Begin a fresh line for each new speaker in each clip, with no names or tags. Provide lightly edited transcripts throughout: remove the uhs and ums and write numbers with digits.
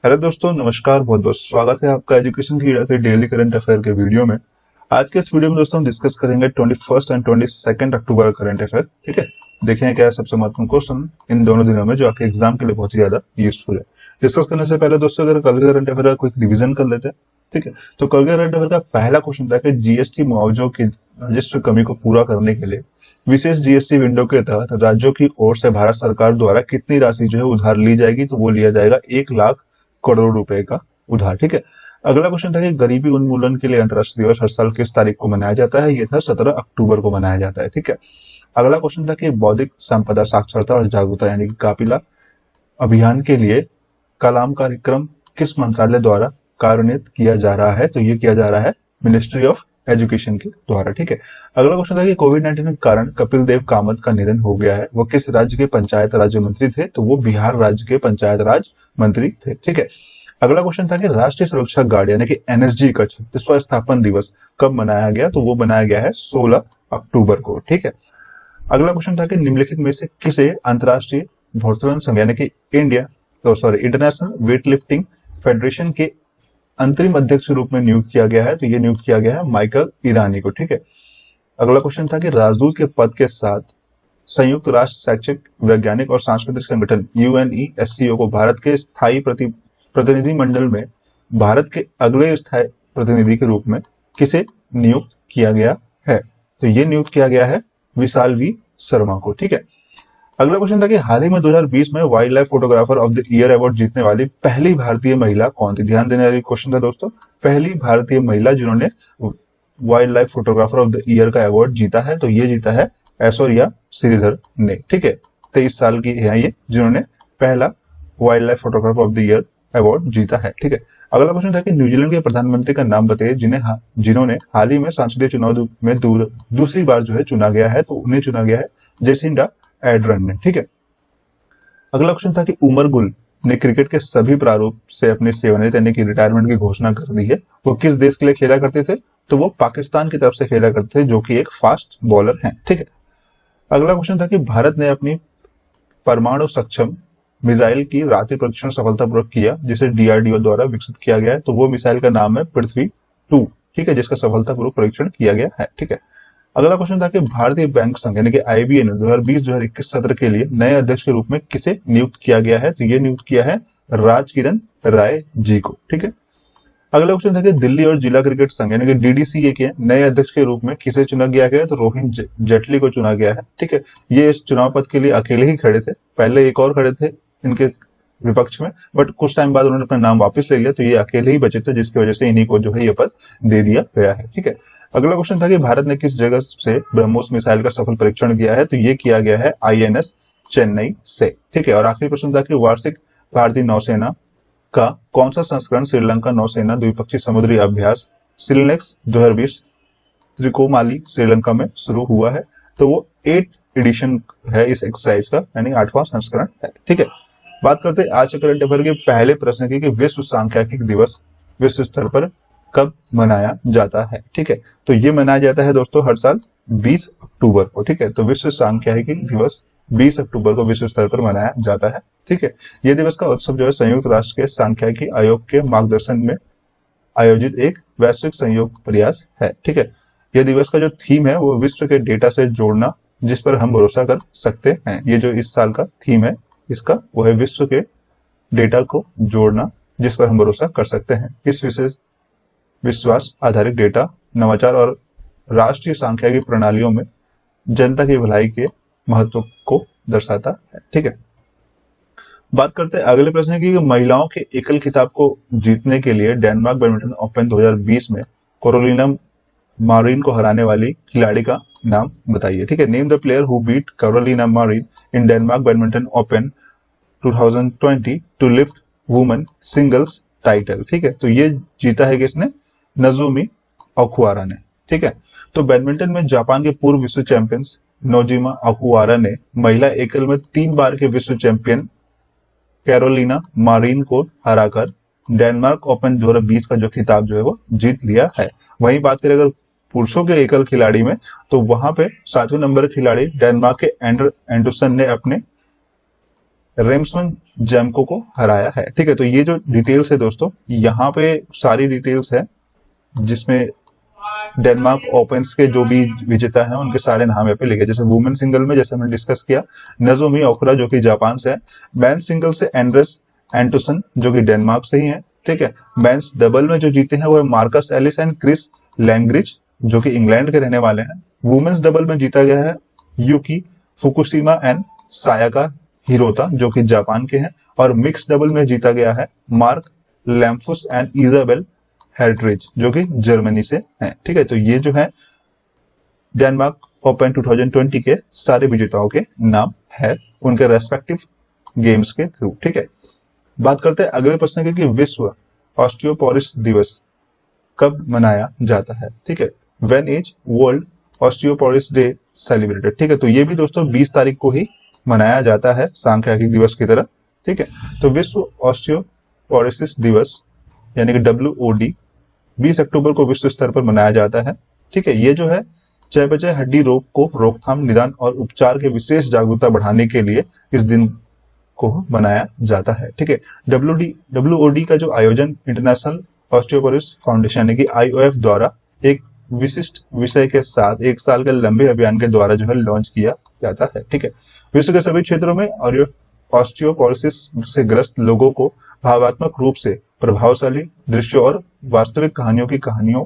Hello दोस्तों, नमस्कार। बहुत बहुत स्वागत है आपका एजुकेशन की के डेली करंट अफेयर के वीडियो में। आज के इस वीडियो में दोस्तों हम डिस्कस करेंगे 21 एंड 22 अक्टूबर करंट अफेयर। ठीक है, देखें क्या है सबसे महत्वपूर्ण क्वेश्चन इन दोनों दिनों में जो आपके एग्जाम के लिए बहुत ही ज्यादा यूजफुल है। डिस्कस करने से पहले दोस्तों अगर कल के करंट अफेयर का क्विक रिविजन कर लेते हैं। ठीक है, तो कल के करंट अफेयर का पहला क्वेश्चन था कि जीएसटी मुआवजों की राजस्व कमी को पूरा करने के लिए विशेष जीएसटी विंडो के तहत राज्यों की ओर से भारत सरकार द्वारा कितनी राशि जो है उधार ली जाएगी, तो वो लिया जाएगा 1 लाख करोड़ रुपए का उधार। ठीक है, अगला क्वेश्चन था कि गरीबी उन्मूलन के लिए अंतर्राष्ट्रीय दिवस हर साल किस तारीख को मनाया जाता है। ये था 17 अक्टूबर को मनाया जाता है। ठीक है, अगला क्वेश्चन था कि बौद्धिक संपदा साक्षरता और जागरूकता यानी कि कापिला अभियान के लिए कलाम कार्यक्रम किस मंत्रालय द्वारा कार्यान्वित किया जा रहा है, तो ये किया जा रहा है मिनिस्ट्री ऑफ एजुकेशन के द्वारा। ठीक है, अगला क्वेश्चन था कि कोविड-19 के कारण कपिल देव कामत का निधन हो गया है, वो किस राज्य के पंचायत राज्य मंत्री थे, तो वो बिहार राज्य के पंचायत राज मंत्री थे। ठीक है, अगला क्वेश्चन था कि राष्ट्रीय सुरक्षा गार्ड यानी कि एनएसजी का 36वां स्थापन दिवस कब मनाया गया, तो वो मनाया गया है 16 अक्टूबर को। ठीक है, अगला क्वेश्चन था कि निम्नलिखित में से किसे अंतर्राष्ट्रीय भारोत्तोलन संघ यानी कि इंटरनेशनल वेट लिफ्टिंग फेडरेशन के अंतरिम अध्यक्ष के रूप में नियुक्त किया गया है, तो ये नियुक्त किया गया है माइकल ईरानी को। ठीक है, अगला क्वेश्चन था कि राजदूत के पद के साथ संयुक्त राष्ट्र शैक्षिक वैज्ञानिक और सांस्कृतिक संगठन यूएनईएससीओ को भारत के स्थायी प्रतिनिधि मंडल में भारत के अगले स्थायी प्रतिनिधि के रूप में किसे नियुक्त किया गया है, तो ये नियुक्त किया गया है विशाल वी शर्मा को। ठीक है, अगला क्वेश्चन था कि हाल ही में 2020 में wild life photographer of the year award जीतने वाली पहली भारतीय महिला कौन थी। ध्यान देने वाली क्वेश्चन था दोस्तों, पहली भारतीय महिला जिन्होंने wild life photographer of the year का अवार्ड जीता है, तो ये जीता है ऐश्वर्या श्रीधर ने। ठीक है, 23 साल की है ये जिन्होंने पहला wild life photographer of the year award जीता है। ठीक है, अगला क्वेश्चन था कि न्यूजीलैंड के प्रधानमंत्री का नाम बताइए जिन्होंने हाल ही में संसदीय चुनाव में दूसरी बार जो है चुना गया है, तो उन्हें चुना गया है जेसिंडा एड्रन ने। ठीक है, अगला क्वेश्चन था कि उमर गुल ने क्रिकेट के सभी प्रारूप से अपनी सेवानिवृत्ति यानी कि रिटायरमेंट की घोषणा कर दी है। वो किस देश के लिए खेला करते थे, तो वो पाकिस्तान की तरफ से खेला करते थे, जो कि एक फास्ट बॉलर हैं। ठीक है, अगला क्वेश्चन था कि भारत ने अपनी परमाणु सक्षम मिसाइल की रात्रि परीक्षण सफलतापूर्वक किया जिसे डीआरडीओ द्वारा विकसित किया गया है, तो वो मिसाइल का नाम है पृथ्वी-2। ठीक है, जिसका सफलतापूर्वक परीक्षण किया गया है। ठीक है, अगला क्वेश्चन था कि भारतीय बैंक संघ यानी कि आईबीए ने 2020-2021 सत्र के लिए नए अध्यक्ष के रूप में किसे नियुक्त किया गया है, तो ये नियुक्त किया है राजकिरण राय जी को। ठीक है, अगला क्वेश्चन था कि दिल्ली और जिला क्रिकेट संघ यानी कि डीडीसीए के नए अध्यक्ष के रूप में किसे चुना गया है, तो रोहित जेटली को चुना गया है। ठीक है, ये इस चुनाव पद के लिए अकेले ही खड़े थे, पहले एक और खड़े थे इनके विपक्ष में, बट कुछ टाइम बाद उन्होंने अपना नाम वापस ले लिया, तो ये अकेले ही बचे थे, जिसकी वजह से इन्हीं को जो है ये पद दे दिया गया है। ठीक है, अगला क्वेश्चन था कि भारत ने किस जगह से ब्रह्मोस मिसाइल का सफल परीक्षण किया है, तो ये किया गया है आईएनएस चेन्नई से। ठीक है, और आखिरी प्रश्न था कि वार्षिक भारतीय नौसेना का कौन सा संस्करण श्रीलंका नौसेना द्विपक्षीय समुद्री अभ्यास सिलनेक्स 2020 त्रिकोमाली श्रीलंका में शुरू हुआ है, तो वो 8 एडिशन है इस एक्सरसाइज का, यानी 8वां संस्करण है। ठीक है, बात करते हैं आज के करंट अफेयर के पहले प्रश्न की कि विश्व सांख्यिकी दिवस विश्व स्तर पर कब मनाया जाता है। ठीक है, तो ये मनाया जाता है दोस्तों हर साल 20 अक्टूबर को। ठीक है, तो विश्व सांख्यिकी दिवस 20 अक्टूबर को विश्व स्तर पर मनाया जाता है। ठीक है, ये दिवस का उत्सव जो है संयुक्त राष्ट्र के सांख्यिकी आयोग के मार्गदर्शन में आयोजित एक वैश्विक संयोग प्रयास है। ठीक है, यह दिवस का जो थीम है वो विश्व के डेटा से जोड़ना जिस पर हम भरोसा कर सकते हैं। ये जो इस साल का थीम है इसका वो है विश्व के डेटा को जोड़ना जिस पर हम भरोसा कर सकते हैं। इस विशेष विश्वास आधारित डेटा नवाचार और राष्ट्रीय सांख्यिकी प्रणालियों में जनता की भलाई के महत्व को दर्शाता है। ठीक है, बात करते हैं अगले प्रश्न की महिलाओं के एकल खिताब को जीतने के लिए डेनमार्क बैडमिंटन ओपन 2020 में कैरोलिना मारिन को हराने वाली खिलाड़ी का नाम बताइए। ठीक है, name the player who beat Carolina Marin in Denmark badminton open 2020 to lift women singles title. ठीक है, तो ये जीता है किसने, नजोमी ओकुहारा ने। ठीक है, तो बैडमिंटन में जापान के पूर्व विश्व चैंपियन नोजिमा ओकुहारा ने महिला एकल में 3 बार के विश्व चैंपियन कैरोलिना मारिन को हराकर डेनमार्क ओपन 2020 का जो खिताब जो है वो जीत लिया है। वहीं बात करें अगर पुरुषों के एकल खिलाड़ी में, तो वहां पे 7वें नंबर खिलाड़ी डेनमार्क के एंडर एंडरसन ने अपने रेमसन जेमको को हराया है। ठीक है, तो ये जो डिटेल्स है दोस्तों, यहाँ पे सारी डिटेल्स है जिसमें डेनमार्क ओपन्स के जो भी विजेता हैं उनके सारे नाम यहाँ पे लिखे। जैसे वुमेन सिंगल में जैसे हमने डिस्कस किया नजोमी ओकुरा जो कि जापान से है, मेंस सिंगल से एंड्रेस एंटोसन जो कि डेनमार्क से ही है। ठीक है, मेंस डबल में जो जीते हैं वो है मार्कस एलिस एंड क्रिस लैंग्रिच जो कि इंग्लैंड के रहने वाले हैं। वुमेन्स डबल में जीता गया है यूकी फुकुशिमा एंड सायाका हिरोता जो कि जापान के हैं। और मिक्स डबल में जीता गया है मार्क लैम्फुस एंड इजाबेल हेल्ट्रिज जो कि जर्मनी से हैं। ठीक है, तो ये जो है डेनमार्क ओपन 2020 के सारे विजेताओं के नाम है उनके रेस्पेक्टिव गेम्स के थ्रू। ठीक है, बात करते हैं अगले प्रश्न की कि विश्व ऑस्टियोपोरिस दिवस कब मनाया जाता है। ठीक है, when is world osteoporosis day celebrated. ठीक है, तो ये भी दोस्तों 20 तारीख को ही मनाया जाता है सांख्यिकी दिवस की तरह। ठीक है, तो विश्व ऑस्टियोपोरोसिस दिवस यानी कि WOD 20 अक्टूबर को विश्व स्तर पर मनाया जाता है। ठीक है, ये जो है चयापचय हड्डी रोग को रोकथाम, निदान और उपचार के विशेष जागरूकता बढ़ाने के लिए इस दिन को मनाया जाता है। ठीक है, WOD का जो आयोजन इंटरनेशनल ऑस्टियोपोरोसिस फाउंडेशन यानी कि IOF द्वारा एक विशिष्ट विषय के साथ 1 साल के लंबे अभियान के द्वारा जो है लॉन्च किया जाता है। ठीक है, विश्व के सभी क्षेत्रों में ऑस्टियोपोरोसिस से ग्रस्त लोगों को भावात्मक रूप से प्रभावशाली दृश्यों और वास्तविक कहानियों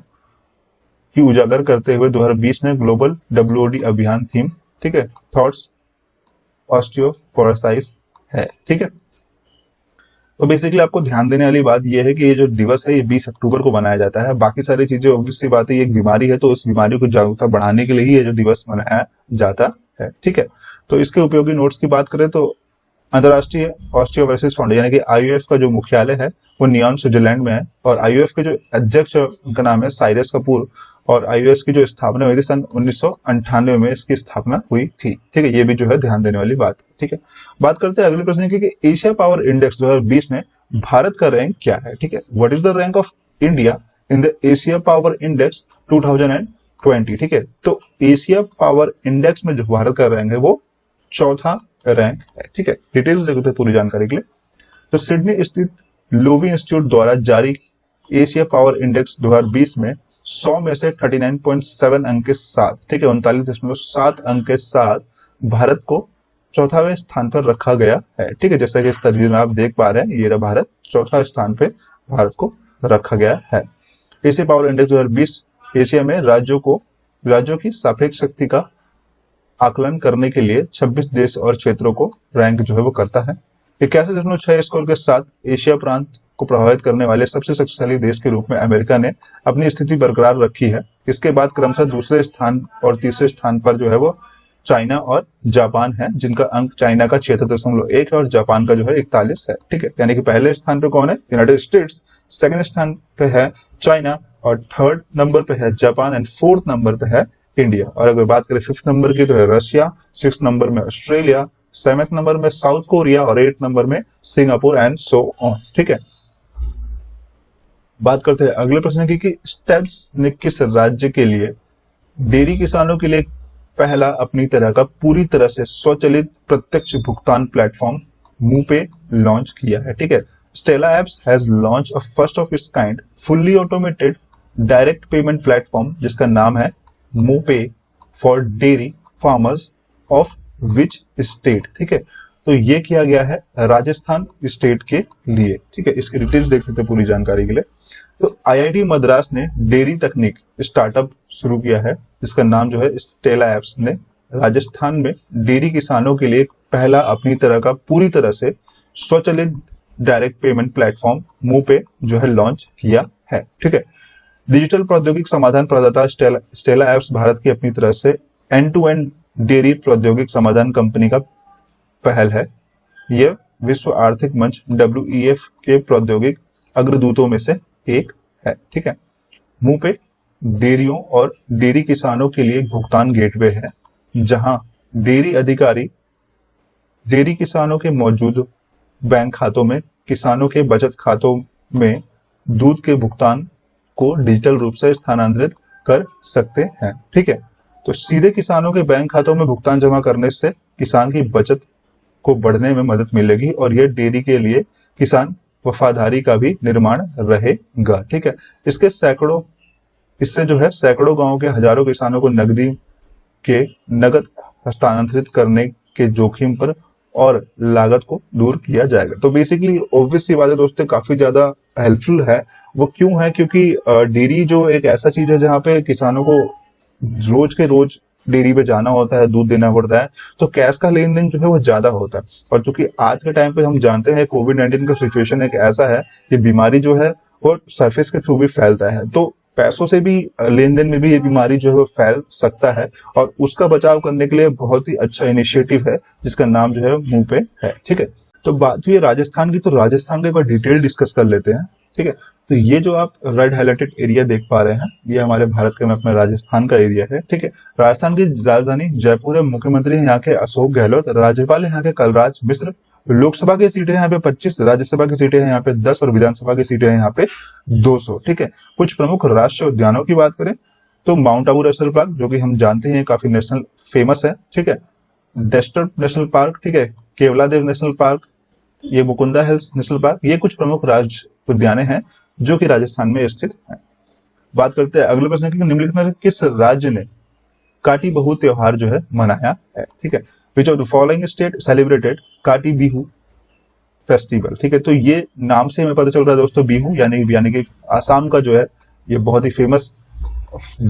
की उजागर करते हुए 2020 में ग्लोबल WOD अभियान थीम, ठीक है, थॉट्स ऑस्टियोपोरोसिस है। ठीक है, तो बेसिकली आपको ध्यान देने वाली बात यह है कि ये जो दिवस है ये 20 अक्टूबर को मनाया जाता है। बाकी सारी चीजें ऑब्वियस सी बात है, ये एक बीमारी है तो उस बीमारी को जागरूकता बढ़ाने के लिए ही ये जो दिवस मनाया जाता है। ठीक है, तो इसके उपयोगी नोट्स की बात करें तो अंतरराष्ट्रीय ऑस्टियोपोरोसिस फाउंडेशन यानी कि IOF का जो मुख्यालय है वो नियॉन स्विट्जरलैंड में है और IOF के जो अध्यक्ष उनका नाम है साइरस कपूर और IOS की जो स्थापना हुई थी सन 1998 में इसकी स्थापना हुई थी। ठीक है, ये भी जो है ध्यान देने वाली बात। ठीक है, बात करते हैं अगले प्रश्न की कि एशिया पावर इंडेक्स 2020 में भारत का रैंक क्या है। ठीक है, what is the rank of India in the Asia power index 2020। ठीक है, तो एशिया पावर इंडेक्स में जो भारत का रैंक है वो चौथा रैंक है। ठीक है, डिटेल्स देखते हैं पूरी जानकारी के लिए। तो सिडनी स्थित लोवी इंस्टीट्यूट द्वारा जारी एशिया पावर इंडेक्स 2020 में 100 में से 39.7 अंक के साथ, ठीक है, 39.7 अंक के साथ भारत को चौथावें स्थान पर रखा गया है। ठीक है, जैसा कि इस तस्वीर में आप देख पा रहे हैं ये रहा भारत, चौथा स्थान पे भारत को रखा गया है। एशिया पावर इंडेक्स 2020 एशिया में राज्यों की सापेक्ष शक्ति का आकलन करने के लिए 26 देश और क्षेत्रों को रैंक जो है वो करता है। 81.6 स्कोर के साथ एशिया प्रांत को प्रभावित करने वाले सबसे शक्तिशाली देश के रूप में अमेरिका ने अपनी स्थिति बरकरार रखी है। इसके बाद क्रमशः दूसरे स्थान और तीसरे स्थान पर जो है वो चाइना और जापान है, जिनका अंक चाइना का 76.1 है और जापान का जो है 41 है। ठीक है, यानी कि पहले स्थान पे कौन है? यूनाइटेड स्टेट्स, सेकंड स्थान पे है चाइना और थर्ड नंबर पे है जापान एंड फोर्थ नंबर पे है इंडिया। और अगर बात करें फिफ्थ नंबर की तो है रशिया, सिक्स नंबर में ऑस्ट्रेलिया, सेवेंथ नंबर में साउथ कोरिया और 8th नंबर में सिंगापुर एंड सो ऑन। ठीक है, बात करते हैं अगले प्रश्न की कि स्टेप्स ने किस राज्य के लिए डेयरी किसानों के लिए पहला अपनी तरह का पूरी तरह से स्वचालित प्रत्यक्ष भुगतान प्लेटफॉर्म मूपे लॉन्च किया है। ठीक है, Stellapps has launch a first of its kind fully automated direct payment platform जिसका नाम है MooPay for dairy farmers of which state. ठीक है, तो ये किया गया है राजस्थान स्टेट के लिए। ठीक है, इसकी डिटेल्स देख लेते हैं पूरी जानकारी के लिए। तो IIT मद्रास ने डेयरी तकनीक स्टार्टअप शुरू किया है जिसका नाम जो है स्टेला एप्स ने राजस्थान में डेयरी किसानों के लिए पहला अपनी तरह का पूरी तरह से स्वचालित डायरेक्ट पेमेंट प्लेटफॉर्म मूपे जो है लॉन्च किया है। ठीक है, डिजिटल प्रौद्योगिक समाधान प्रदाता स्टेला एप्स भारत की अपनी तरह से एंड टू एंड डेयरी प्रौद्योगिक समाधान कंपनी का पहल है। यह विश्व आर्थिक मंच WEF के प्रौद्योगिक अग्रदूतों में से एक है। ठीक है, मूपे डेयरियों और डेयरी किसानों के लिए भुगतान गेटवे है जहां डेयरी अधिकारी डेयरी किसानों के मौजूद बैंक खातों में किसानों के बचत खातों में दूध के भुगतान को डिजिटल रूप से स्थानांतरित कर सकते हैं। ठीक है, तो सीधे किसानों के बैंक खातों में भुगतान जमा करने से किसान की बचत को बढ़ने में मदद मिलेगी और यह डेयरी के लिए किसान वफादारी का भी निर्माण रहेगा। ठीक है, इससे जो है सैकड़ों गांवों के हजारों किसानों को नगद हस्तांतरित करने के जोखिम पर और लागत को दूर किया जाएगा। तो बेसिकली ऑब्वियस सी बात है दोस्तों, काफी ज्यादा हेल्पफुल है। वो क्यों है? क्योंकि डेयरी जो एक ऐसा चीज है जहाँ पे किसानों को रोज के रोज डेयरी पे जाना होता है, दूध देना पड़ता है, तो कैश का लेन देन जो है वो ज्यादा होता है। और चूंकि आज के टाइम पे हम जानते हैं कोविड-19 का सिचुएशन एक ऐसा है कि बीमारी जो है वो सरफेस के थ्रू भी फैलता है, तो पैसों से भी लेन देन में भी ये बीमारी जो है वो फैल सकता है। और उसका बचाव करने के लिए बहुत ही अच्छा इनिशिएटिव है जिसका नाम जो है मुंह पे है। ठीक है, तो बात हुई राजस्थान की, तो राजस्थान का एक बार डिटेल डिस्कस कर लेते हैं। ठीक है, तो ये जो आप रेड हाईलाइटेड एरिया देख पा रहे हैं, ये हमारे भारत के मैप में राजस्थान का एरिया है। ठीक है, राजस्थान की राजधानी जयपुर है, मुख्यमंत्री हैं यहाँ के अशोक गहलोत, राज्यपाल है यहाँ के कलराज मिश्र, लोकसभा की सीटें यहाँ पे 25, राज्यसभा की सीटें हैं यहाँ पे 10 और विधानसभा की सीटें हैं यहाँ पे 200। ठीक है, कुछ प्रमुख राष्ट्रीय उद्यानों की बात करें तो माउंट आबू नेशनल पार्क, जो कि हम जानते हैं काफी नेशनल फेमस है। ठीक है, डेस्टर नेशनल पार्क, ठीक है, केवलादेव नेशनल पार्क, ये मुकुंदा हिल्स नेशनल पार्क, ये कुछ प्रमुख राज्य उद्यान हैं जो कि राजस्थान में स्थित है। बात करते हैं अगले प्रश्न की, निम्नलिखित में किस राज्य ने काटी बहु त्योहार जो है मनाया है? ठीक है, which of the following state celebrated काटी बिहू फेस्टिवल? ठीक है, तो ये नाम से हमें पता चल रहा है दोस्तों, बिहू यानी कि आसाम का जो है ये बहुत ही फेमस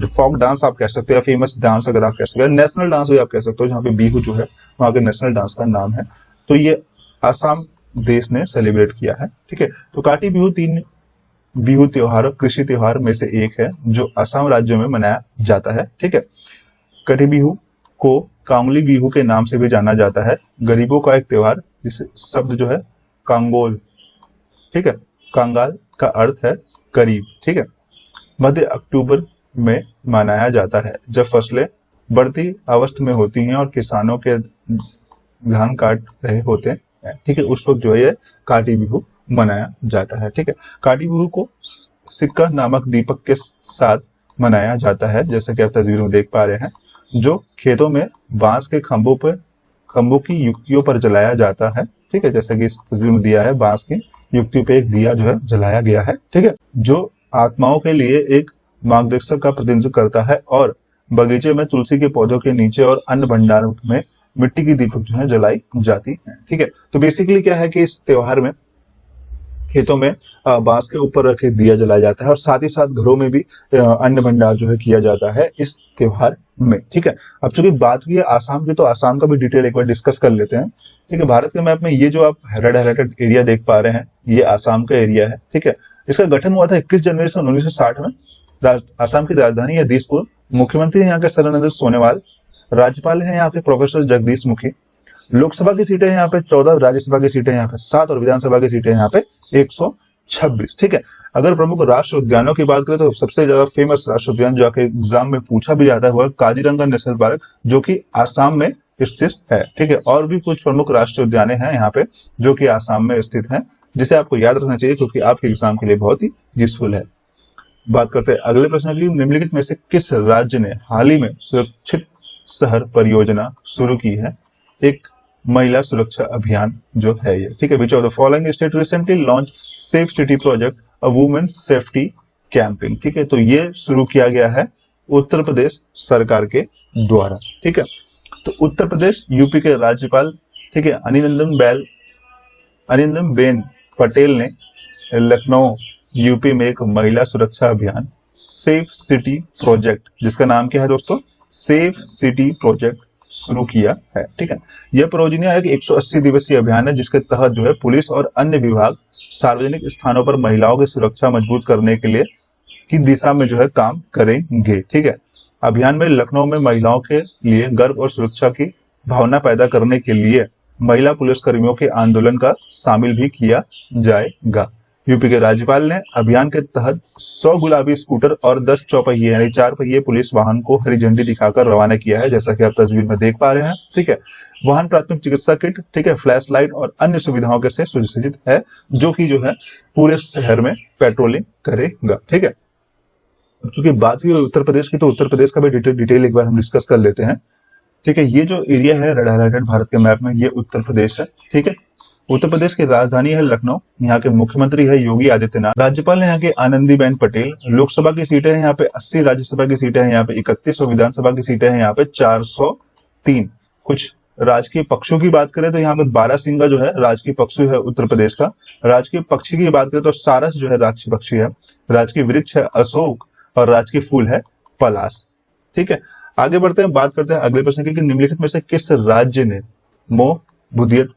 फोक डांस आप कह सकते हो, फेमस डांस अगर आप कह सकते हो, नेशनल डांस भी आप कह सकते हो, जहाँ पे बिहू जो है वहां के नेशनल डांस का नाम है। तो ये आसाम देश ने सेलिब्रेट किया है। ठीक है, तो काटी बिहू 3 बिहू त्योहार कृषि त्योहार में से एक है जो असम राज्य में मनाया जाता है। ठीक है, कटी बिहू को कांगली बिहू के नाम से भी जाना जाता है, गरीबों का एक त्योहार, जिसे शब्द जो है कांगोल, ठीक है, कांगाल का अर्थ है गरीब। ठीक है, मध्य अक्टूबर में मनाया जाता है जब फसलें बढ़ती अवस्था में होती हैं और किसानों के धान काट रहे होते हैं। ठीक है, उस वक्त जो है काटी बिहू मनाया जाता है। ठीक है, काटी बिहू को सिक्का नामक दीपक के साथ मनाया जाता है, जैसे कि आप तस्वीर में देख पा रहे हैं, जो खेतों में बांस के खंभों की युक्तियों पर जलाया जाता है। ठीक है, जैसे कि इस तस्वीर में दिया है, बांस की युक्तियों पे एक दिया जो है जलाया गया है। ठीक है, जो आत्माओं के लिए एक मार्गदर्शक का प्रतिनिधित्व करता है और बगीचे में तुलसी के पौधों के नीचे और अन्य भंडारों में मिट्टी की दीपक जो है जलाई जाती है। ठीक है, तो बेसिकली क्या है कि इस त्योहार में खेतों में बांस के ऊपर रखे दिया जलाया जाता है और साथ ही साथ घरों में भी अन्न भंडार जो है किया जाता है इस त्योहार में। ठीक है, अब चूंकि बात हुई है आसाम की, तो आसाम का भी डिटेल एक बार डिस्कस कर लेते हैं। ठीक है, भारत के मैप में ये जो आप रेड हाइलाइटेड एरिया देख पा रहे हैं, ये आसाम का एरिया है। ठीक है, इसका गठन हुआ था 21 जनवरी सन 1960 में। आसाम की राजधानी है दिसपुर, मुख्यमंत्री है यहाँ के सर्बानंद सोनोवाल, राज्यपाल है यहाँ के प्रोफेसर जगदीश मुखी, लोकसभा की सीटें यहाँ पे 14, राज्यसभा की सीटें यहाँ पे 7 और विधानसभा की सीटें यहाँ पे 126। ठीक है, अगर प्रमुख राष्ट्रीय उद्यानों की बात करें तो सबसे ज्यादा फेमस राष्ट्रीय उद्यान जो आके एग्जाम में पूछा भी जाता है काजीरंगा नेशनल पार्क, जो कि आसाम में स्थित है। ठीक है, और भी कुछ प्रमुख राष्ट्रीय उद्यान हैं यहाँ पे जो कि आसाम में स्थित हैं, जिसे आपको याद रखना चाहिए क्योंकि आपके एग्जाम के लिए बहुत ही यूजफुल है। बात करते हैं अगले प्रश्न की, निम्नलिखित में से किस राज्य ने हाल ही में सुरक्षित शहर परियोजना शुरू की है? एक महिला सुरक्षा अभियान जो है ये। ठीक है, which of the following state recently launch safe city project a women safety campaign? ठीक है, तो ये शुरू किया गया है उत्तर प्रदेश सरकार के द्वारा। ठीक है, तो उत्तर प्रदेश यूपी के राज्यपाल, ठीक है, अनिंदम बेन पटेल ने लखनऊ यूपी में एक महिला सुरक्षा अभियान सेफ सिटी प्रोजेक्ट, जिसका नाम क्या है दोस्तों, सेफ सिटी प्रोजेक्ट शुरू किया है। ठीक है, यह परियोजना एक 180 दिवसीय अभियान है जिसके तहत जो है पुलिस और अन्य विभाग सार्वजनिक स्थानों पर महिलाओं की सुरक्षा मजबूत करने के लिए की दिशा में जो है काम करेंगे। ठीक है, अभियान में लखनऊ में महिलाओं के लिए गर्व और सुरक्षा की भावना पैदा करने के लिए महिला पुलिसकर्मियों के आंदोलन का शामिल भी किया जाएगा। यूपी के राज्यपाल ने अभियान के तहत 100 गुलाबी स्कूटर और 10 चौपहिए यानी 4 पहिए पुलिस वाहन को हरी झंडी दिखाकर रवाना किया है, जैसा कि आप तस्वीर में देख पा रहे हैं। ठीक है, वाहन प्राथमिक चिकित्सा किट, ठीक है, फ्लैश लाइट और अन्य सुविधाओं के से सुसज्जित है, जो कि जो है पूरे शहर में पेट्रोलिंग करेगा। ठीक है, चूंकि बात हुई उत्तर प्रदेश की, तो उत्तर प्रदेश का भी डिटेल एक बार हम डिस्कस कर लेते हैं। ठीक है, ये जो एरिया है रेड हाइलाइटेड भारत के मैप में, ये उत्तर प्रदेश है। ठीक है, उत्तर प्रदेश की राजधानी है लखनऊ, यहाँ के मुख्यमंत्री है योगी आदित्यनाथ, राज्यपाल है यहाँ के आनंदीबेन पटेल, लोकसभा की सीटें हैं यहाँ पे 80, राज्यसभा की सीटें हैं यहाँ पे 31 और विधानसभा की सीटें हैं यहाँ पे 403। कुछ राजकीय पक्षों की बात करें तो यहाँ पे बारहसिंगा जो है राजकीय पक्षी है उत्तर प्रदेश का। राजकीय पक्षी की बात करें तो सारस जो है राजकीय पक्षी है। राजकीय वृक्ष है अशोक और राजकीय फूल है पलाश। ठीक है, आगे बढ़ते हैं, बात करते हैं अगले प्रश्न की कि निम्नलिखित में से किस राज्य ने मोह विद्युत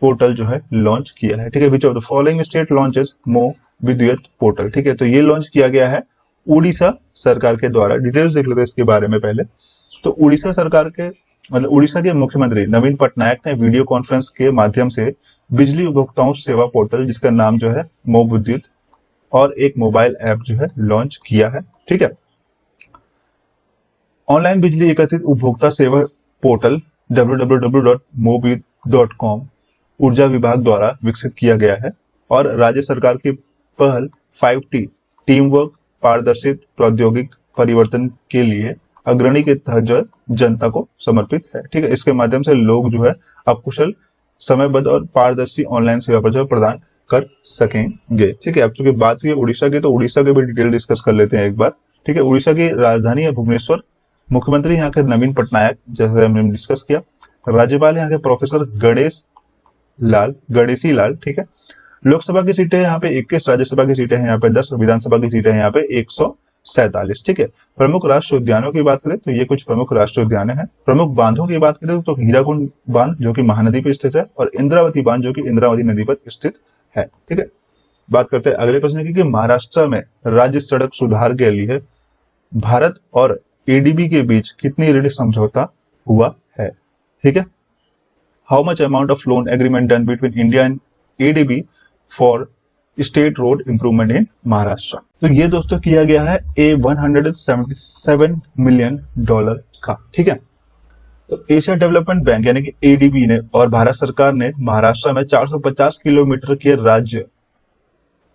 पोर्टल जो है लॉन्च किया है। ठीक है, which of the following state launches मोह विद्युत पोर्टल। ठीक है, तो ये लॉन्च किया गया है उड़ीसा सरकार के द्वारा। डिटेल्स देख लेते हैं इसके बारे में पहले। तो उड़ीसा सरकार के मतलब उड़ीसा के मुख्यमंत्री नवीन पटनायक ने वीडियो कॉन्फ्रेंस के माध्यम से बिजली उपभोक्ताओं सेवा पोर्टल, जिसका नाम जो है मोह विद्युत, और एक मोबाइल ऐप जो है लॉन्च किया है। ठीक है, ऑनलाइन बिजली एकत्रित उपभोक्ता सेवा पोर्टल www.mobilit.com ऊर्जा विभाग द्वारा विकसित किया गया है और राज्य सरकार की पहल 5T टीम वर्क पारदर्शी प्रौद्योगिक परिवर्तन के लिए अग्रणी के तहत जो है जनता को समर्पित है। ठीक है, इसके माध्यम से लोग जो है अकुशल, समयबद्ध और पारदर्शी ऑनलाइन सेवा पर जो प्रदान कर सकेंगे। ठीक है, अब चूंकि बात हुई है उड़ीसा की, तो उड़ीसा के भी डिटेल डिस्कस कर लेते हैं एक बार। ठीक है, उड़ीसा की राजधानी है भुवनेश्वर, मुख्यमंत्री यहाँ के नवीन पटनायक, जैसे हमने डिस्कस किया। राज्यपाल यहाँ के प्रोफेसर गणेशी लाल। ठीक है, लोकसभा की सीटें यहाँ पे 21, राज्यसभा की सीटें हैं यहाँ पे 10 और विधानसभा की सीटें हैं यहाँ पे 147। ठीक है, प्रमुख राष्ट्रीय उद्यानों की बात करें तो ये कुछ प्रमुख राष्ट्रीय उद्यान हैं। प्रमुख बांधों की बात करें तो हीराकुंड बांध जो कि महानदी पर स्थित है और इंद्रावती बांध जो कि इंद्रावती नदी पर स्थित है। ठीक है, बात करते हैं अगले प्रश्न की कि महाराष्ट्र में राज्य सड़क सुधार के लिए भारत और एडीबी के बीच कितनी ऋण समझौता हुआ है। ठीक है, how much amount of loan agreement done between India and ADB for state road improvement in Maharashtra. तो ये दोस्तों किया गया है $177 मिलियन का। ठीक है, तो एशिया डेवलपमेंट बैंक यानी कि एडीबी ने और भारत सरकार ने महाराष्ट्र में 450 किलोमीटर के राज्य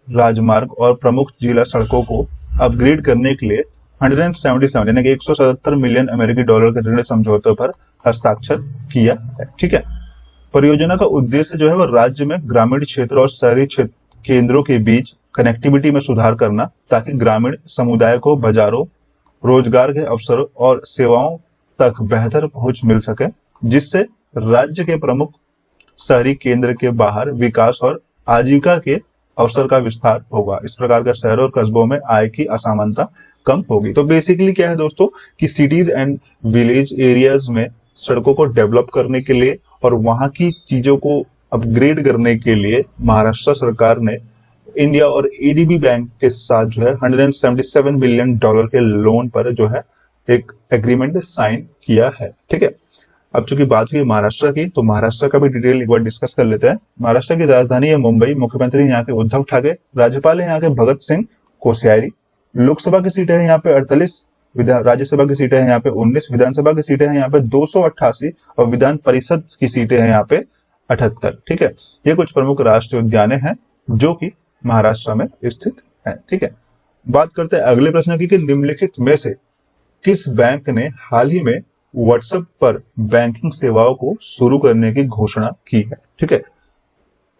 राजमार्ग और प्रमुख जिला सड़कों को अपग्रेड करने के लिए 177 यानी कि 177 मिलियन अमेरिकी डॉलर के ऋण समझौते पर हस्ताक्षर किया है। ठीक है, परियोजना का उद्देश्य जो है वो राज्य में ग्रामीण क्षेत्र और शहरी क्षेत्र केंद्रों के बीच कनेक्टिविटी में सुधार करना, ताकि ग्रामीण समुदाय को बाजारों, रोजगार के अवसरों और सेवाओं तक बेहतर पहुंच मिल सके, जिससे राज्य के प्रमुख शहरी केंद्र के बाहर विकास और आजीविका के अवसर का विस्तार होगा। इस प्रकार के शहरों और कस्बों में आय की असमानता कम होगी। तो बेसिकली क्या है दोस्तों कि सिटीज एंड विलेज एरियाज में सड़कों को डेवलप करने के लिए और वहां की चीजों को अपग्रेड करने के लिए महाराष्ट्र सरकार ने इंडिया और एडीबी बैंक के साथ जो है $177 मिलियन के लोन पर जो है एक एग्रीमेंट साइन किया है। ठीक है, अब चूंकि बात हुई महाराष्ट्र की, तो महाराष्ट्र का भी डिटेल एक बार डिस्कस कर लेते हैं। महाराष्ट्र की राजधानी है मुंबई, मुख्यमंत्री यहाँ के उद्धव ठाकरे, राज्यपाल है यहाँ के भगत सिंह कोश्यारी, लोकसभा की सीटें हैं यहाँ पे 48, राज्यसभा की सीटें हैं यहाँ पे 19, विधानसभा की सीटें हैं यहाँ पे 288 और विधान परिषद की सीटें हैं यहाँ पे 78। ठीक है, ये कुछ प्रमुख राष्ट्रीय उद्यान हैं जो कि महाराष्ट्र में स्थित हैं। ठीक है, बात करते हैं अगले प्रश्न की कि निम्नलिखित में से किस बैंक ने हाल ही में व्हाट्सएप पर बैंकिंग सेवाओं को शुरू करने की घोषणा की है। ठीक है,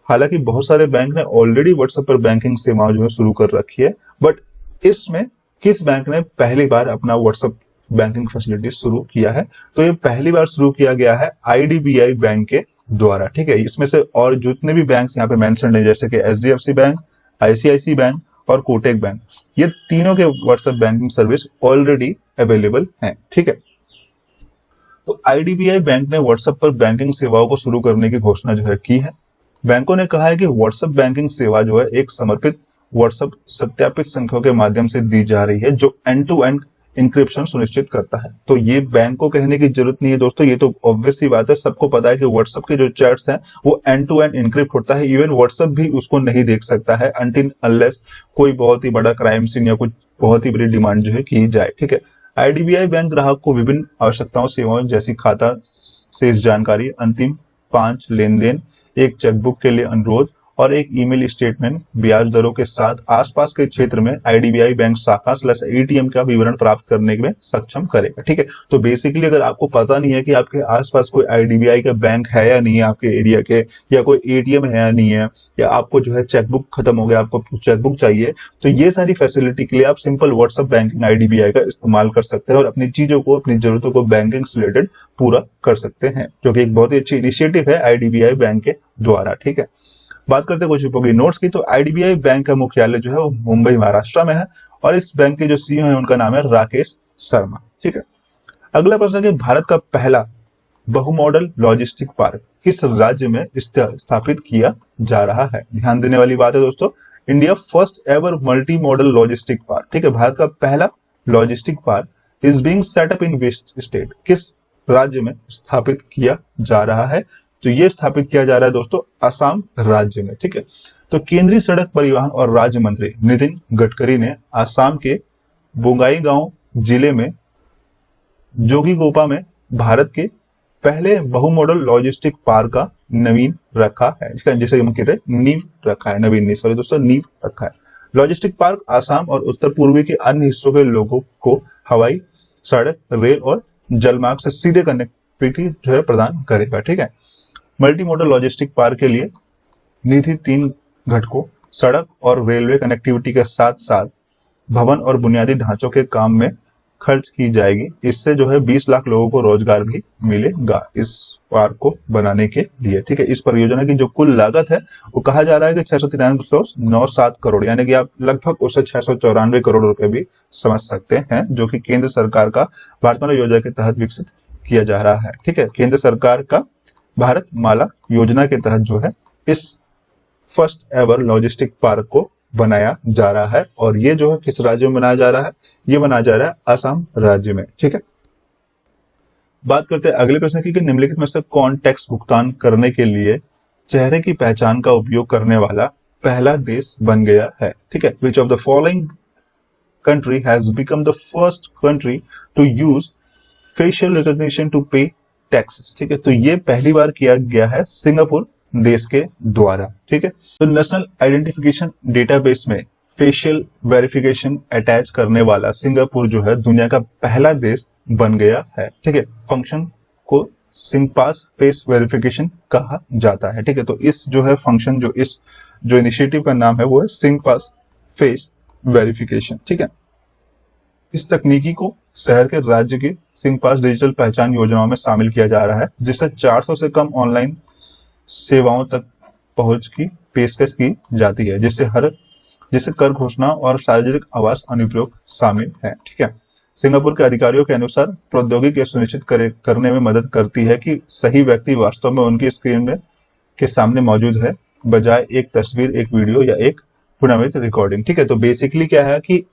हालांकि बहुत सारे बैंक ने ऑलरेडी व्हाट्सएप पर बैंकिंग सेवाओं जो है शुरू कर रखी है, बट इसमें किस बैंक ने पहली बार अपना व्हाट्सएप बैंकिंग फैसिलिटी शुरू किया है? तो ये पहली बार शुरू किया गया है आईडीबीआई बैंक के द्वारा। ठीक है, इसमें से और जितने भी बैंक यहाँ पे मेंशन है जैसे कि एचडीएफसी बैंक, आईसीआईसी बैंक और कोटक बैंक, ये तीनों के WhatsApp banking service already available हैं। ठीक है, तो आईडीबीआई बैंक ने व्हाट्सएप पर बैंकिंग सेवाओं को शुरू करने की घोषणा जो है की है। बैंकों ने कहा है कि व्हाट्सएप बैंकिंग सेवा जो है एक समर्पित व्हाट्सएप सत्यापित संख्याओं के माध्यम से दी जा रही है जो एंड टू एंड इंक्रिप्शन सुनिश्चित करता है। तो ये बैंक को कहने की जरूरत नहीं है दोस्तों, ये तो ऑब्वियस सी बात है, सबको पता है कि व्हाट्सएप के जो चैट्स हैं वो एंड टू एंड इंक्रिप्ट होता है। इवन व्हाट्सएप भी उसको नहीं देख सकता है अनटिल अनलेस कोई बहुत ही बड़ा क्राइम सीन या कुछ बहुत ही बड़ी डिमांड जो है की जाए। ठीक है, आईडीबीआई बैंक ग्राहक को विभिन्न आवश्यकताओं सेवाओं जैसी खाता शेष जानकारी, अंतिम 5 लेन देन, एक चेकबुक के लिए अनुरोध और एक ईमेल स्टेटमेंट ब्याज दरों के साथ आसपास के क्षेत्र में आईडीबीआई बैंक शाखा /एटीएम का विवरण प्राप्त करने में सक्षम करेगा। ठीक है, तो बेसिकली अगर आपको पता नहीं है कि आपके आसपास कोई आईडीबीआई का बैंक है या नहीं है आपके एरिया के, या कोई एटीएम है या नहीं है, या आपको जो है चेकबुक खत्म हो गया, आपको चेकबुक चाहिए, तो ये सारी फैसिलिटी के लिए आप सिंपल व्हाट्सएप बैंकिंग आईडीबीआई का इस्तेमाल कर सकते हैं और अपनी चीजों को, अपनी जरूरतों को बैंकिंग से रिलेटेड पूरा कर सकते हैं, जो कि एक बहुत ही अच्छी इनिशिएटिव है आईडीबीआई बैंक के द्वारा। ठीक है, बात करते हैं कुछ उपयोगी नोट्स की। तो आईडीबीआई बैंक का मुख्यालय जो है वो मुंबई महाराष्ट्र में है और इस बैंक के जो सीईओ है उनका नाम है राकेश शर्मा। ठीक है, अगला प्रश्न है कि भारत का पहला बहुमॉडल लॉजिस्टिक पार्क किस राज्य में स्थापित किया जा रहा है। ध्यान देने वाली बात है दोस्तों, India first ever multi modal logistic park. ठीक है, भारत का पहला logistic park is being set up in which state, किस राज्य में स्थापित किया जा रहा है। तो ये स्थापित किया जा रहा है दोस्तों असम राज्य में। ठीक है, तो केंद्रीय सड़क परिवहन और राज्य मंत्री नितिन गडकरी ने असम के बोंगाईगांव जिले में जोगीघोपा में भारत के पहले बहुमॉडल लॉजिस्टिक पार्क का नवीन रखा है, इसका जैसे हम कहते हैं नींव रखा है, नवीन नहीं सॉरी दोस्तों, नींव रखा है। लॉजिस्टिक पार्क असम और उत्तर पूर्वी के अन्य हिस्सों के लोगों को हवाई, सड़क, रेल और जलमार्ग से सीधे कनेक्टिविटी जो है प्रदान करेगा। ठीक है, मल्टी मॉडल लॉजिस्टिक पार्क के लिए निधि 3 घटकों सड़क और रेलवे कनेक्टिविटी के साथ साथ भवन और बुनियादी ढांचों के काम में खर्च की जाएगी। इससे जो है 20 लाख लोगों को रोजगार भी मिलेगा इस पार्क को बनाने के लिए। ठीक है, इस परियोजना की जो कुल लागत है वो कहा जा रहा है कि 693.97 करोड़, यानी कि आप लगभग उसे 694 करोड़ रुपए भी समझ सकते हैं, जो कि केंद्र सरकार का भारतमाला योजना के तहत विकसित किया जा रहा है। ठीक है, केंद्र सरकार का भारत माला योजना के तहत जो है इस फर्स्ट एवर लॉजिस्टिक पार्क को बनाया जा रहा है और ये जो है किस राज्य में बनाया जा रहा है, ये बनाया जा रहा है असम राज्य में। ठीक है, बात करते हैं अगले प्रश्न की कि निम्नलिखित में से कौन टैक्स भुगतान करने के लिए चेहरे की पहचान का उपयोग करने वाला पहला देश बन गया है। ठीक है, which of the following country has become the first country to use facial recognition to pay taxes. ठीक है, तो ये पहली बार किया गया है सिंगापुर देश के द्वारा। ठीक है, तो नेशनल आइडेंटिफिकेशन डेटाबेस में फेशियल वेरिफिकेशन अटैच करने वाला सिंगापुर जो है दुनिया का पहला देश बन गया है। ठीक है, फंक्शन को सिंगपास फेस वेरिफिकेशन कहा जाता है। ठीक है, तो इस जो है फंक्शन, जो इनिशिएटिव का नाम है वो है सिंगपास फेस वेरिफिकेशन। ठीक है, इस तकनीकी को शहर के राज्य की सिंगपास डिजिटल पहचान योजनाओं में शामिल किया जा रहा है, जिससे 400 से कम ऑनलाइन सेवाओं तक पहुंच की पेशकश की जाती है, जिससे कर घोषणा और सार्वजनिक आवास अनुप्रयोग शामिल है। ठीक है, सिंगापुर के अधिकारियों के अनुसार प्रौद्योगिकी सुनिश्चित करने में मदद करती है कि सही व्यक्ति वास्तव में उनकी स्क्रीन में के सामने मौजूद है, बजाय एक तस्वीर, एक वीडियो या एक पुनरावृत्त रिकॉर्डिंग। ठीक है, तो बेसिकली क्या है कि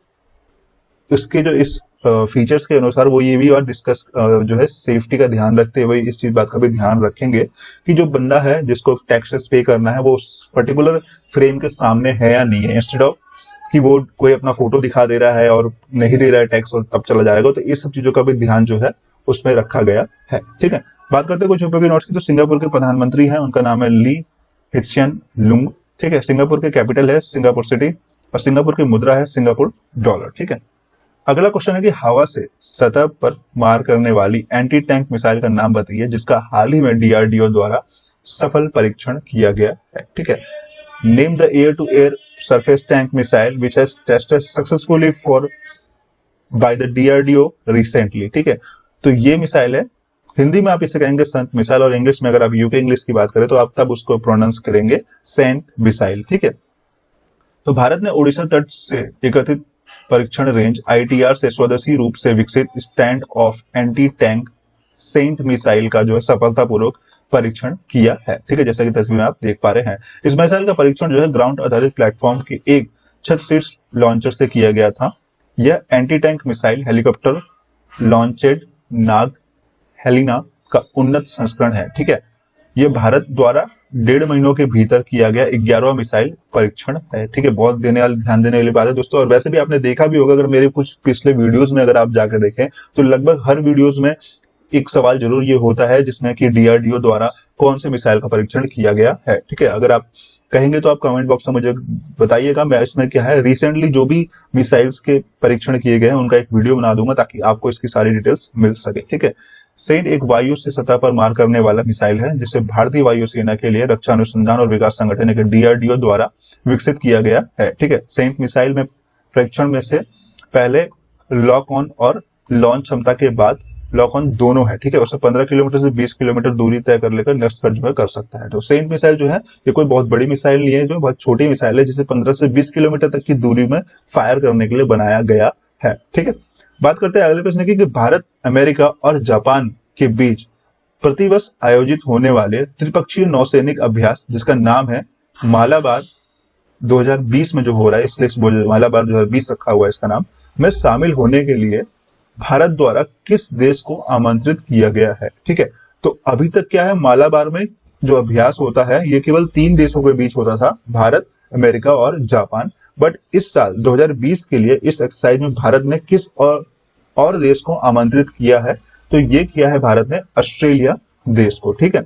उसके जो इस फीचर्स के अनुसार वो ये भी और डिस्कस जो है सेफ्टी का ध्यान रखते हुए इस चीज बात का भी ध्यान रखेंगे कि जो बंदा है जिसको टैक्सेस पे करना है वो उस पर्टिकुलर फ्रेम के सामने है या नहीं है, इंस्टेड ऑफ कि वो कोई अपना फोटो दिखा दे रहा है और नहीं दे रहा है टैक्स और तब चला जाएगा। तो इस सब चीजों का भी ध्यान जो है उसमें रखा गया है। ठीक है, बात करते हैं कुछ उपयोगी नोट्स की। तो सिंगापुर के प्रधानमंत्री हैं, उनका नाम है ली हिचियन लुंग। ठीक है, सिंगापुर के कैपिटल है सिंगापुर सिटी और सिंगापुर की मुद्रा है सिंगापुर डॉलर। ठीक है, अगला क्वेश्चन है कि हवा से सतह पर मार करने वाली एंटी टैंक मिसाइल का नाम बताइए जिसका हाल ही में डीआरडीओ द्वारा सफल परीक्षण किया गया है। ठीक है, name the air to air surface tank missile which has tested successfully for by the DRDO recently. ठीक है, तो ये मिसाइल है, हिंदी में आप इसे कहेंगे संत मिसाइल और इंग्लिश में अगर आप यूके इंग्लिश की बात करें तो आप तब उसको प्रोनाउंस करेंगे सेंट मिसाइल। ठीक है, तो भारत ने उड़ीसा तट से एकत्रित परीक्षण रेंज आईटीआर से स्वदेशी रूप से विकसित stand off anti tank SANT missile का जो है सफलतापूर्वक परीक्षण किया है। ठीक है, जैसा कि तस्वीर में आप देख पा रहे हैं, इस मिसाइल का परीक्षण जो है ग्राउंड आधारित प्लेटफॉर्म के एक 6 शीर्ष लॉन्चर से किया गया था। यह anti tank missile helicopter launched Nag Helina का उन्नत संस्करण है। ठीक है, यह भारत द्वारा 1.5 महीनों के भीतर किया गया 11वां मिसाइल परीक्षण है। ठीक है, बहुत ध्यान देने वाली बात है दोस्तों। और वैसे भी आपने देखा भी होगा, अगर मेरे कुछ पिछले वीडियोस में अगर आप जाकर देखें तो लगभग हर वीडियोस में एक सवाल जरूर ये होता है जिसमें कि डीआरडीओ द्वारा कौन से मिसाइल का परीक्षण किया गया है। ठीक है, अगर आप कहेंगे तो आप कमेंट बॉक्स में मुझे बताइएगा। मैं इसमें क्या है रिसेंटली जो भी मिसाइल्स के परीक्षण किए गए हैं उनका एक वीडियो बना दूंगा ताकि आपको इसकी सारी डिटेल्स मिल सके। ठीक है, सेंट एक वायु से सतह पर मार करने वाला मिसाइल है जिसे भारतीय वायुसेना के लिए रक्षा अनुसंधान और विकास संगठन यानी DRDO द्वारा विकसित किया गया है। ठीक है, सेंट मिसाइल में परीक्षण में से पहले लॉक ऑन और लॉन्च क्षमता के बाद लॉक ऑन दोनों है। ठीक है, उससे 15 किलोमीटर से 20 किलोमीटर दूरी तय कर लेकर नेक्स्ट कर जो है कर सकता है। तो सेंट मिसाइल जो है ये कोई बहुत बड़ी मिसाइल नहीं है, जो बहुत छोटी मिसाइल है जिसे 15 से 20 किलोमीटर तक की दूरी में फायर करने के लिए बनाया गया है। ठीक है, बात करते हैं अगले प्रश्न की कि भारत, अमेरिका और जापान के बीच प्रतिवर्ष आयोजित होने वाले त्रिपक्षीय नौसैनिक अभ्यास जिसका नाम है मालाबार 2020 में जो हो रहा है, इसलिए मालाबार 2020 रखा हुआ है इसका नाम, में शामिल होने के लिए भारत द्वारा किस देश को आमंत्रित किया गया है। ठीक है, तो अभी तक क्या है, मालाबार में जो अभ्यास होता है ये केवल 3 देशों के बीच होता था, भारत, अमेरिका और जापान। बट इस साल 2020 के लिए इस एक्सरसाइज में भारत ने किस और देश को आमंत्रित किया है, तो ये किया है भारत ने ऑस्ट्रेलिया देश को। ठीक है,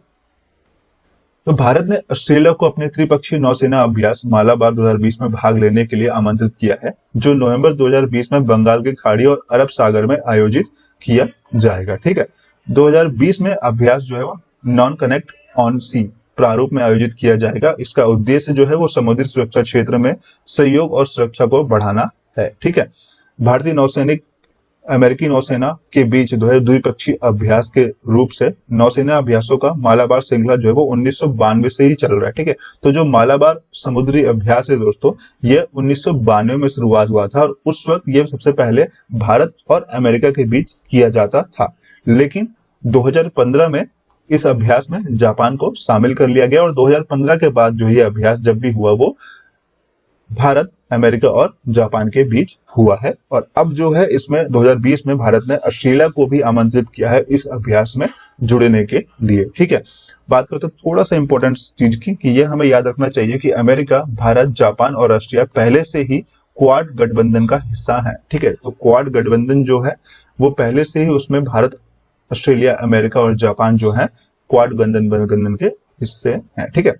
तो भारत ने ऑस्ट्रेलिया को अपने त्रिपक्षीय नौसेना अभ्यास मालाबार 2020 में भाग लेने के लिए आमंत्रित किया है, जो नवंबर 2020 में बंगाल की खाड़ी और अरब सागर में आयोजित किया जाएगा। ठीक है, 2020 में अभ्यास जो है वो नॉन कनेक्ट ऑन सी प्रारूप में आयोजित किया जाएगा। इसका उद्देश्य जो है वो समुद्री सुरक्षा क्षेत्र में सहयोग और सुरक्षा को बढ़ाना है। ठीक है, भारतीय नौसैनिक अमेरिकी नौसेना के बीच जो है द्विपक्षीय अभ्यास के रूप से नौसेना अभ्यासों का मालाबार श्रृंखला जो है वो 1992 से ही चल रहा है। ठीक है, तो जो मालाबार समुद्री अभ्यास है दोस्तों, ये 1992 में शुरुआत हुआ था और उस वक्त ये सबसे पहले भारत और अमेरिका के बीच किया जाता था, लेकिन 2015 में इस अभ्यास में जापान को शामिल कर लिया गया और 2015 के बाद जो ये अभ्यास जब भी हुआ वो भारत, अमेरिका और जापान के बीच हुआ है। और अब जो है इसमें 2020 में भारत ने ऑस्ट्रेलिया को भी आमंत्रित किया है इस अभ्यास में जुड़ने के लिए। ठीक है, बात करते थोड़ा सा इंपॉर्टेंट चीज की कि ये हमें याद रखना चाहिए कि अमेरिका, भारत, जापान और ऑस्ट्रेलिया पहले से ही क्वाड गठबंधन का हिस्सा है। ठीक है, तो क्वाड गठबंधन जो है वो पहले से ही उसमें भारत, ऑस्ट्रेलिया, अमेरिका और जापान जो है क्वाड गठबंधन के हिस्से हैं। ठीक है,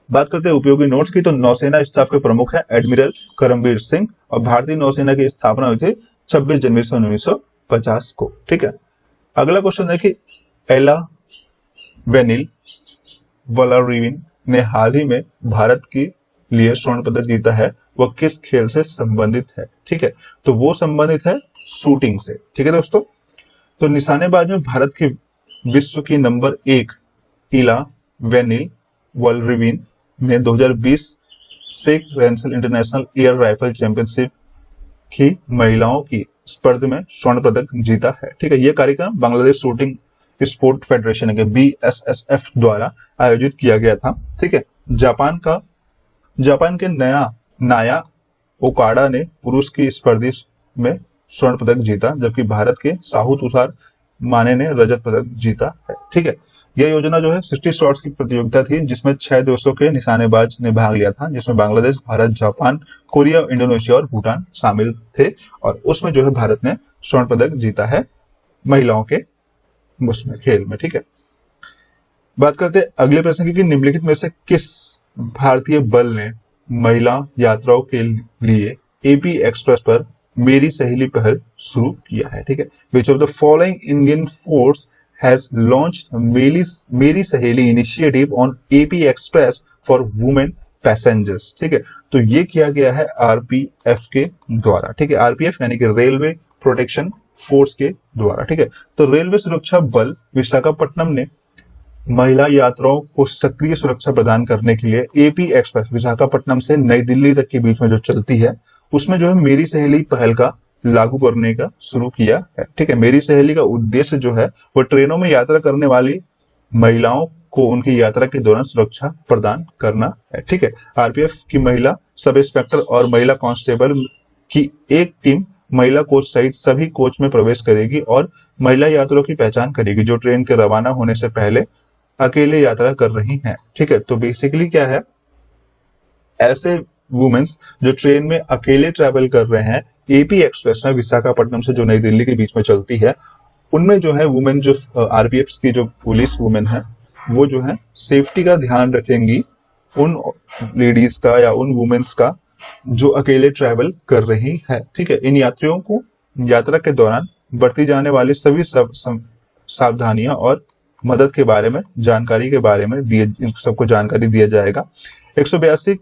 बात करते हैं उपयोगी नोट्स की, तो नौसेना स्टाफ के प्रमुख है एडमिरल करमबीर सिंह और भारतीय नौसेना की स्थापना हुई थी 26 जनवरी 1950 को। ठीक है, अगला क्वेश्चन है कि एला वेनिल वॉलरिवन ने हाल ही में भारत के लिए स्वर्ण पदक जीता है, वह किस खेल से संबंधित है। ठीक है, तो वो संबंधित है शूटिंग से। ठीक है दोस्तों, तो निशानेबाज में भारत के विश्व की नंबर 1 इला वेनिल वॉलरिवन ने 2020 सेक रेंसल इंटरनेशनल एयर राइफल चैंपियनशिप की महिलाओं की स्पर्धा में स्वर्ण पदक जीता है। ठीक है, यह कार्यक्रम बांग्लादेश शूटिंग स्पोर्ट फेडरेशन के BSSF द्वारा आयोजित किया गया था। ठीक है, जापान के नाया ओकाडा ने पुरुष की स्पर्धा में स्वर्ण पदक जीता, जबकि भारत के साहू तुषार माने ने रजत पदक जीता है। ठीक है, यह योजना जो है 60 शॉट्स की प्रतियोगिता थी जिसमें 6 देशों के निशानेबाज ने भाग लिया था, जिसमें Bangladesh, Bharat, Japan, Korea, Indonesia और भूटान शामिल थे और उसमें जो है भारत ने स्वर्ण पदक जीता है महिलाओं के उसमें खेल में। ठीक है, बात करते हैं अगले प्रश्न की, निम्नलिखित में से किस भारतीय बल ने महिला यात्राओं के लिए AP एक्सप्रेस पर मेरी सहेली पहल शुरू किया है। ठीक है, which of the following Indian force has launched मेरी सहेली initiative on AP express for women passengers. ठीक है, तो ये किया गया है RPF के द्वारा। ठीक है, RPF यानी कि रेलवे प्रोटेक्शन फोर्स के द्वारा। ठीक है, तो रेलवे सुरक्षा बल विशाखापट्टनम ने महिला यात्राओं को सक्रिय सुरक्षा प्रदान करने के लिए AP एक्सप्रेस विशाखापट्टनम से नई दिल्ली तक के बीच में जो चलती है उसमें जो है मेरी सहेली पहल का लागू करने का शुरू किया है। ठीक है, मेरी सहेली का उद्देश्य जो है वो ट्रेनों में यात्रा करने वाली महिलाओं को उनकी यात्रा के दौरान सुरक्षा प्रदान करना है। ठीक है, RPF की महिला सब इंस्पेक्टर और महिला कांस्टेबल की एक टीम महिला कोच सहित सभी कोच में प्रवेश करेगी और महिला यात्रियों की पहचान करेगी जो ट्रेन के रवाना होने से पहले अकेले यात्रा कर रही हैं। ठीक है, तो बेसिकली क्या है, ऐसे वुमेन्स जो ट्रेन में अकेले ट्रैवल कर रहे हैं AP एक्सप्रेस में विशाखापट्टनम से जो नई दिल्ली के बीच में चलती है, उनमें जो है वुमेन जो RPF की जो पुलिस वुमेन है वो जो है सेफ्टी का ध्यान रखेंगी उन लेडीज का या उन वुमेन्स का जो अकेले ट्रैवल कर रही है। ठीक है, इन यात्रियों को यात्रा के दौरान बरती जाने वाली सभी सावधानियां और मदद के बारे में जानकारी के बारे में सबको जानकारी दिया जाएगा। 182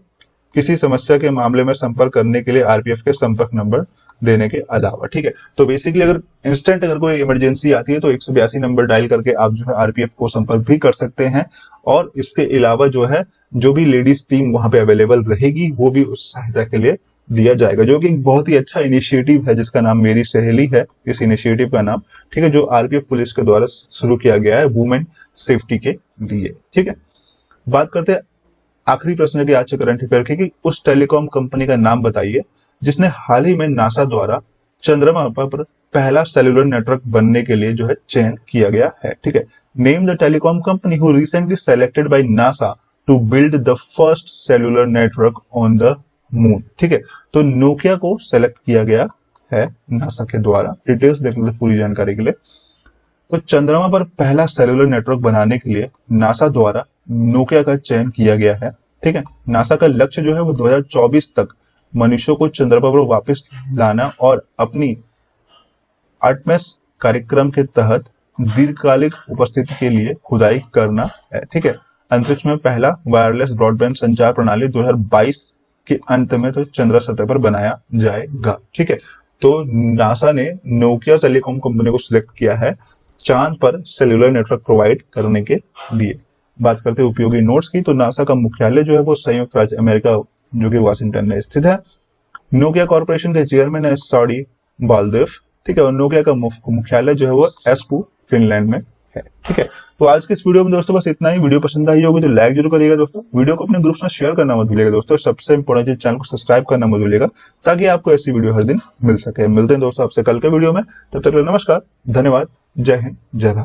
किसी समस्या के मामले में संपर्क करने के लिए आरपीएफ के संपर्क नंबर देने के अलावा। ठीक है, तो बेसिकली अगर इंस्टेंट अगर कोई इमरजेंसी आती है तो 182 नंबर डायल करके आप जो है आरपीएफ को संपर्क भी कर सकते हैं। और इसके अलावा जो है जो भी लेडीज टीम वहां पे अवेलेबल रहेगी वो भी उस सहायता के लिए दिया जाएगा, जो कि एक बहुत ही अच्छा इनिशिएटिव है जिसका नाम मेरी सहेली है, इस इनिशिएटिव का नाम। ठीक है, जो आरपीएफ पुलिस के द्वारा शुरू किया गया है वुमेन सेफ्टी के लिए। ठीक है, बात करते हैं आखिरी प्रश्न की आज के करंट अफेयर की, कि उस टेलीकॉम कंपनी का नाम बताइए जिसने हाल ही में नासा द्वारा चंद्रमा पर पहला सेलुलर नेटवर्क बनने के लिए जो है चयन किया गया है। ठीक है, name the telecom company who recently selected by NASA to build the first cellular network on the moon. ठीक है, तो नोकिया को सेलेक्ट किया गया है नासा के द्वारा। डिटेल्स देख लेते पूरी जानकारी के लिए। तो चंद्रमा पर पहला सेलुलर नेटवर्क बनाने के लिए नासा द्वारा नोकिया का चयन किया गया है। ठीक है, नासा का लक्ष्य जो है वो 2024 तक मनुष्यों को चंद्रमा पर वापस लाना और अपनी आर्टेमिस कार्यक्रम के तहत दीर्घकालिक उपस्थिति के लिए खुदाई करना है। ठीक है, अंतरिक्ष में पहला वायरलेस ब्रॉडबैंड संचार प्रणाली 2022 के अंत में तो चंद्र सतह पर बनाया जाएगा। ठीक है, तो नासा ने नोकिया टेलीकॉम कंपनी को सिलेक्ट किया है चांद पर सेलुलर नेटवर्क प्रोवाइड करने के लिए। बात करते हैं उपयोगी नोट्स की, तो नासा का मुख्यालय जो है वो संयुक्त राज्य अमेरिका जो कि वाशिंगटन में स्थित है। नोकिया कॉर्पोरेशन के चेयरमैन है सॉडी बालदेव। ठीक है, और नोकिया का मुख्यालय जो है वो एस्पू फिनलैंड में है। ठीक है, तो आज के इस वीडियो में दोस्तों बस इतना ही। वीडियो पसंद आई होगी तो लाइक जरूर करिएगा दोस्तों, वीडियो को अपने ग्रुप्स में शेयर करना मत भूलिएगा दोस्तों। सबसे इंपॉर्टेंट चीज, चैनल को सब्सक्राइब करना मत भूलिएगा ताकि आपको ऐसी वीडियो हर दिन मिल सके। मिलते हैं दोस्तों आपसे कल के वीडियो में, तब तक नमस्कार, धन्यवाद, जय हिंद, जय भारत।